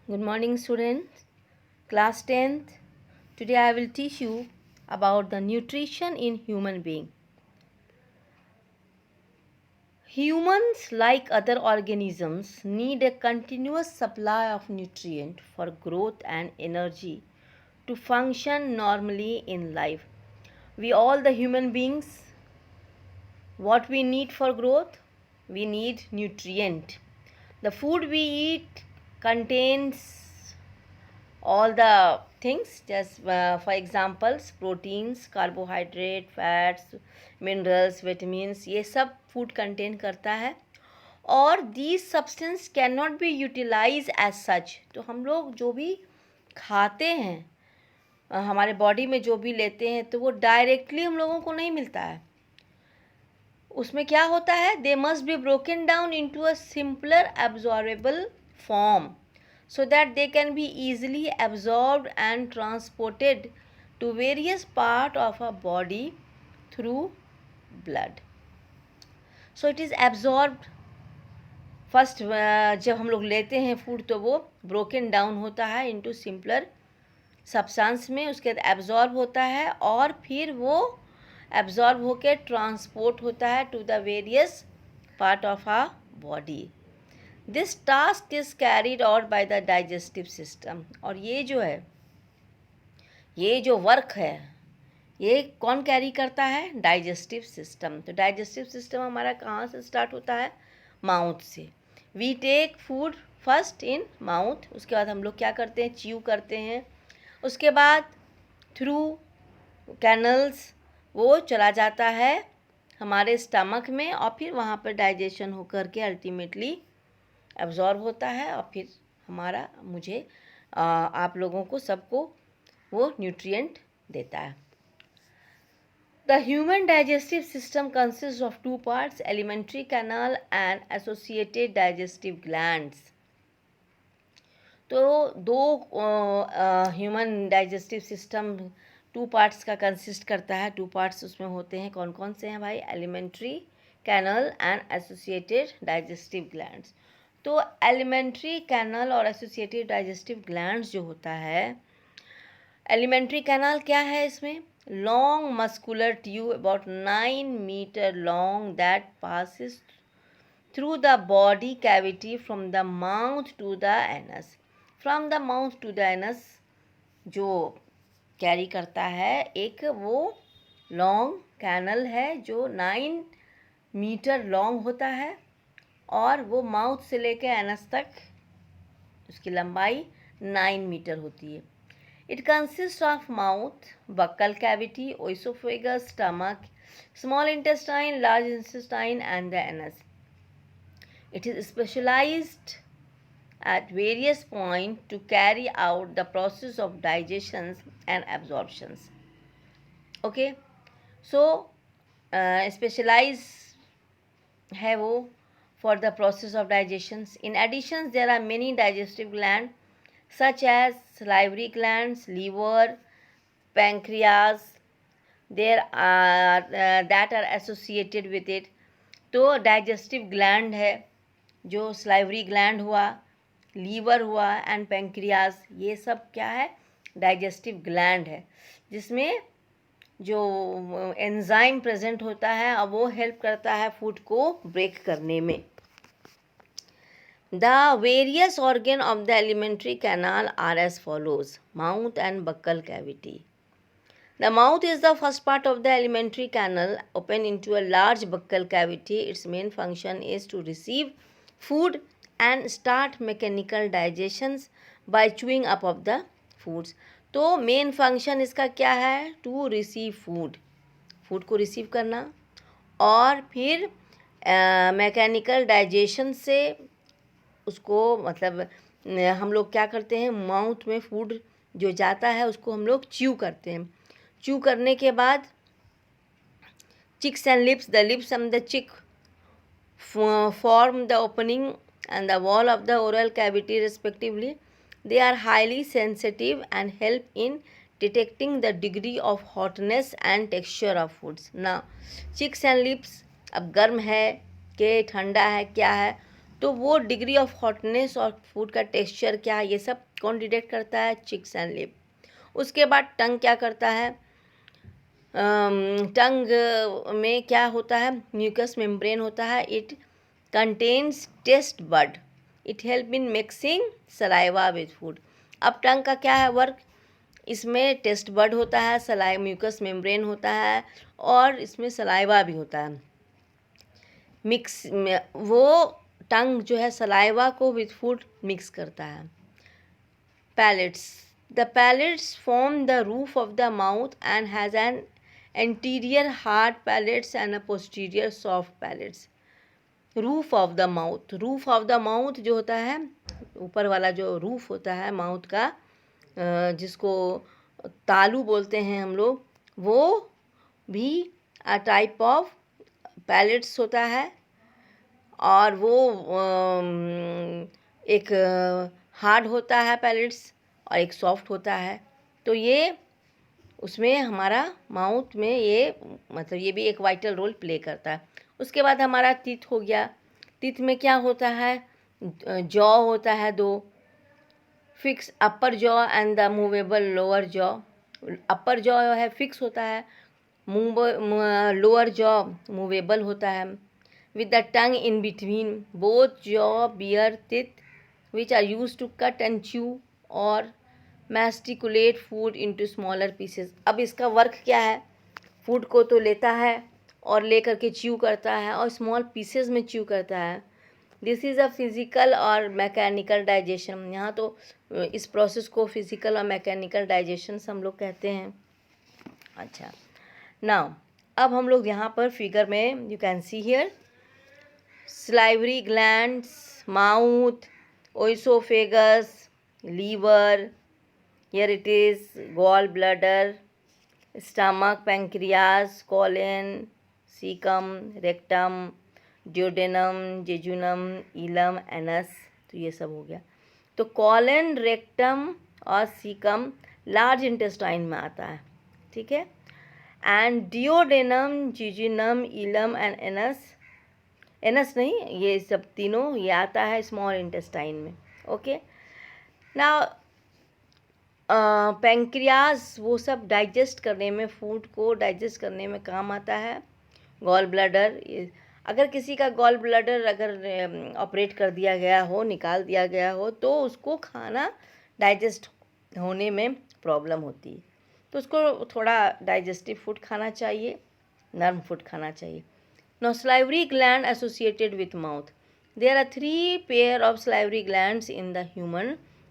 Good morning, students. Class 10th. Today I will teach you about the nutrition in human being. Humans, like other organisms, need a continuous supply of nutrient for growth and energy to function normally in life. We all the human beings, what we need for growth? We need nutrient. The food we eat contains all the things, just for examples, proteins, carbohydrate, fats, minerals, vitamins, ये सब food contain करता है और these substance cannot be utilized as such. तो हम लोग जो भी खाते हैं हमारे बॉडी में जो भी लेते हैं तो वो डायरेक्टली हम लोगों को नहीं मिलता है. उसमें क्या होता है? They must be broken down into a simpler absorbable form so that they can be easily absorbed and transported to various part of our body through blood. So it is absorbed first. जब हम लोग लेते हैं food तो वो broken down होता है into simpler substance में, उसके बाद absorb होता है और फिर वो absorb होके transport होता है to the various part of our body. This task is carried out by the digestive system. और ये जो है, ये जो वर्क है, ये कौन कैरी करता है? Digestive system. तो डाइजेस्टिव सिस्टम हमारा कहाँ से स्टार्ट होता है? माउथ से. We take food first in mouth. उसके बाद हम लोग क्या करते हैं? च्यू करते हैं. उसके बाद थ्रू कैनल्स वो चला जाता है हमारे स्टमक में और फिर वहाँ पर डाइजेशन होकर के अल्टीमेटली एब्जॉर्ब होता है और फिर हमारा आप लोगों को सबको वो न्यूट्रिएंट देता है. The human digestive system consist of two parts, alimentary canal and associated digestive glands. तो दो human digestive system two parts का कंसिस्ट करता है. टू पार्ट्स उसमें होते हैं. कौन कौन से हैं भाई? Alimentary canal and associated digestive glands. तो एलिमेंट्री कैनल और एसोसिएटेड डाइजेस्टिव ग्लैंड्स जो होता है, एलिमेंट्री कैनल क्या है इसमें? Long muscular tube about 9 metre long that passes through the body cavity from the mouth to the anus. From the mouth to the anus जो carry करता है एक वो लॉन्ग कैनल है जो 9 मीटर लॉन्ग होता है और वो माउथ से लेके एनस तक उसकी लंबाई 9 मीटर होती है. It consist of mouth, buccal cavity, oesophagus, stomach, small intestine, large intestine and the anus. It is specialised at various points to carry out the process of digestions and absorptions. Okay, so specialize है वो for the process of digestions. In addition, there are many digestive glands such as salivary glands, liver, pancreas. There are that are associated with it. तो digestive gland है जो salivary gland हुआ, liver हुआ and pancreas, ये सब क्या है? Digestive gland है जिसमें जो एंजाइम प्रेजेंट होता है और वो हेल्प करता है फूड को ब्रेक करने में. The various organ of the alimentary canal are as follows. Mouth and buccal cavity. The mouth is the first part of the alimentary canal, open into a large buccal cavity. Its main function is to receive food and start mechanical digestions by chewing up of the foods. तो main function इसका क्या है? To receive food, food को receive करना और फिर mechanical digestion से उसको मतलब हम लोग क्या करते हैं? माउथ में फूड जो जाता है उसको हम लोग च्यू करते हैं. च्यू करने के बाद cheeks and lips, the lips and the cheek form the opening and the wall of the oral cavity respectively. They are highly sensitive and help in detecting the degree of hotness and texture of foods. Now, cheeks and lips अब गर्म है कि ठंडा है क्या है, तो वो डिग्री ऑफ हॉटनेस और फूड का टेक्सचर क्या है, ये सब कौन डिटेक्ट करता है? Cheeks and lip. उसके बाद टंग क्या करता है? टंग में क्या होता है? म्यूकस मेम्ब्रेन होता है। It contains taste bud. It help in mixing saliva with food. अब टंग का क्या है वर्क? इसमें टेस्ट बड होता है, सलाई म्यूकस मेम्ब्रेन होता है और इसमें सलाइवा भी होता है। मिक्स वो टंग जो है सलाइवा को विथ फूड मिक्स करता है। Palates. The palates form the roof of the mouth and has an anterior hard palates and a posterior soft palates. Roof of the mouth. Roof of the mouth जो होता है, ऊपर वाला जो roof होता है माउथ का, जिसको तालू बोलते हैं हम लोग, वो भी अ टाइप ऑफ पैलेट्स होता है। और वो एक हार्ड होता है पैलेट्स और एक सॉफ्ट होता है। तो ये उसमें हमारा माउथ में ये मतलब ये भी एक वाइटल रोल प्ले करता है। उसके बाद हमारा टीथ हो गया। टीथ में क्या होता है? जॉ होता है दो, fix upper jaw and the movable lower jaw. Upper jaw है फिक्स होता है, लोअर जॉ मूवेबल होता है। with the tongue in between. Both jaw bear teeth which are used to cut and chew or masticate food into smaller pieces. अब इसका work क्या है? Food को तो लेता है और ले करके च्यू करता है और स्मॉल पीसेस में च्यू करता है। दिस इज़ अ फिज़िकल और मैकेनिकल डाइजेशन। यहाँ तो इस प्रोसेस को फिज़िकल और मैकेनिकल डाइजेशन हम लोग कहते हैं। अच्छा, नाउ अब हम लोग यहाँ पर फिगर में you can see here salivary glands, mouth, oesophagus, liver, here it is gallbladder, stomach, pancreas, colon, cecum, rectum, duodenum, jejunum, ileum, anus। तो ये सब हो गया। तो कॉलन, रेक्टम और सीकम लार्ज इंटेस्टाइन में आता है, ठीक है। एंड डिओडेनम, जिजिनम, इलम एंड एनस, एनस नहीं, ये सब तीनों ये आता है स्मॉल इंटेस्टाइन में। ओके, ना पैंक्रियाज वो सब डाइजेस्ट करने में, फूड को डाइजेस्ट करने में काम आता है। गॉल ब्लैडर, अगर किसी का गॉल ब्लैडर अगर ऑपरेट कर दिया गया हो, निकाल दिया गया हो, तो उसको खाना डाइजेस्ट होने में प्रॉब्लम होती है। तो उसको थोड़ा डाइजेस्टिव फूड खाना चाहिए, नर्म फूड खाना चाहिए। Now, salivary gland associated with mouth. There are 3 pair of salivary glands in the human.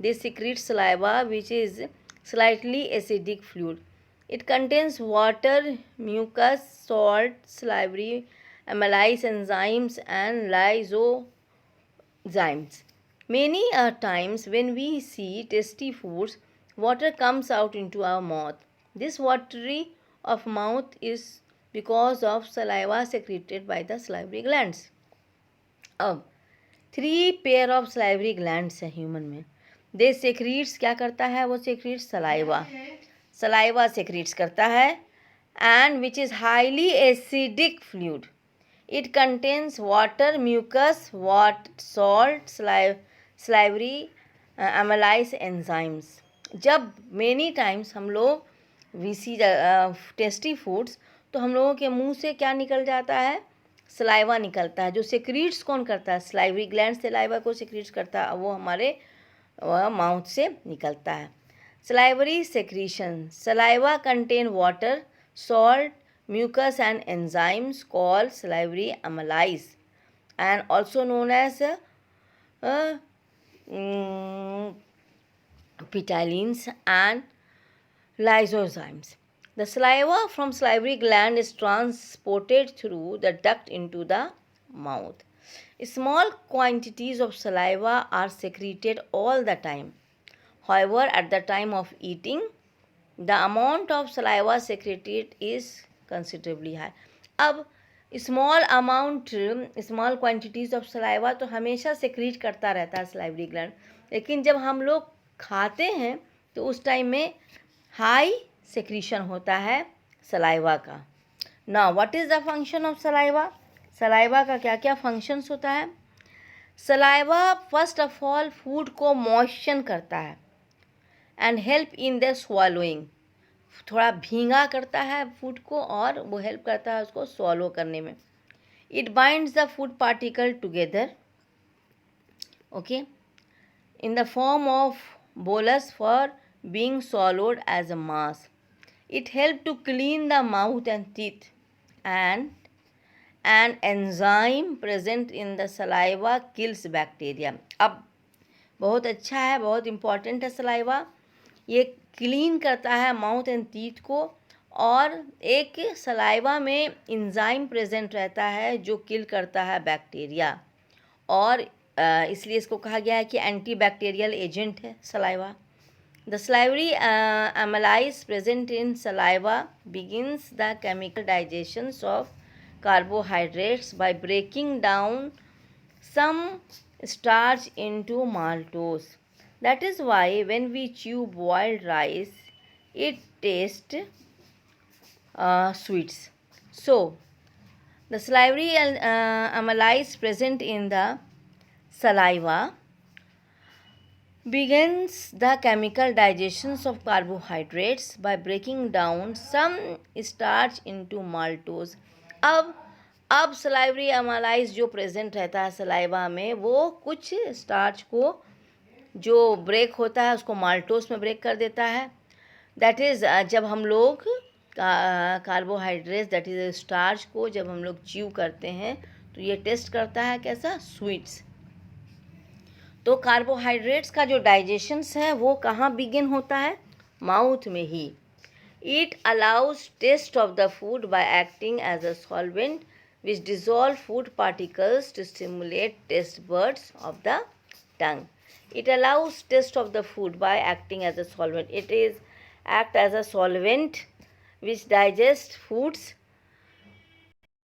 They secrete saliva, which is slightly acidic fluid. It contains water, mucus, salt, salivary amylase enzymes, and lysozymes. Many times when we see tasty foods, water comes out into our mouth. This watery of mouth is because of saliva secreted by the salivary glands. अब 3 pair of salivary glands है human में। दे secretes क्या करता है? वो secretes saliva, saliva secretes करता है, and which is highly acidic fluid. It contains water, mucus, salt, salivary amylase enzymes. जब many times हम लोग we see tasty foods, तो हम लोगों के मुंह से क्या निकल जाता है? सलाइवा निकलता है। जो सेक्रीट्स कौन करता है? सलाइवरी ग्लैंड सलाइवा को सेक्रीट्स करता है, वो हमारे माउथ से निकलता है। Salivary secretion. Saliva contain water, salt, mucus and enzymes called salivary amylase and also known as ptyalins and lysozymes. The saliva from salivary gland is transported through the duct into the mouth. Small quantities of saliva are secreted all the time. However, at the time of eating, the amount of saliva secreted is considerably high. अब small quantities of saliva तो हमेशा secrete करता रहता है salivary gland, लेकिन जब हम लोग खाते हैं तो उस टाइम में हाई सेक्रीशन होता है सलाइवा का। Now what is the function of saliva? Saliva का क्या क्या फंक्शंस होता है? Saliva first of all food को मॉइस्चन करता है and help in the swallowing, थोड़ा भींगा करता है फूड को और वो हेल्प करता है उसको स्वॉलो करने में. It binds the food particle together, okay, in the form of bolus for being swallowed as a mass. It helps to clean the mouth and teeth, and an enzyme present in the saliva kills bacteria. अब बहुत अच्छा है, बहुत important है saliva. ये clean करता है mouth and teeth को, और एक सलाइवा में इंजाइम प्रेजेंट रहता है जो किल करता है बैक्टीरिया, और इसलिए इसको कहा गया है कि एंटी बैक्टीरियल एजेंट है saliva. The salivary amylase present in saliva begins the chemical digestion of carbohydrates by breaking down some starch into maltose. That is why when we chew boiled rice, it tastes sweets. So, the salivary amylase present in the saliva begins the chemical digestion of carbohydrates by breaking down some starch into maltose. अब salivary अमालाइज जो present रहता है saliva में, वो कुछ starch को जो break होता है उसको माल्टोस में ब्रेक कर देता है. दैट इज़ जब हम लोग कार्बोहाइड्रेट्स दैट इज़ स्टार्च को जब हम लोग च्यू करते हैं तो ये टेस्ट करता है कैसा, स्वीट्स. तो कार्बोहाइड्रेट्स का जो डाइजेशंस है वो कहाँ बिगिन होता है, माउथ में ही. It allows taste of the food by acting as a solvent which dissolve food particles to stimulate taste buds of the tongue. It allows taste of the food by acting as a solvent. It is act as a solvent which digests foods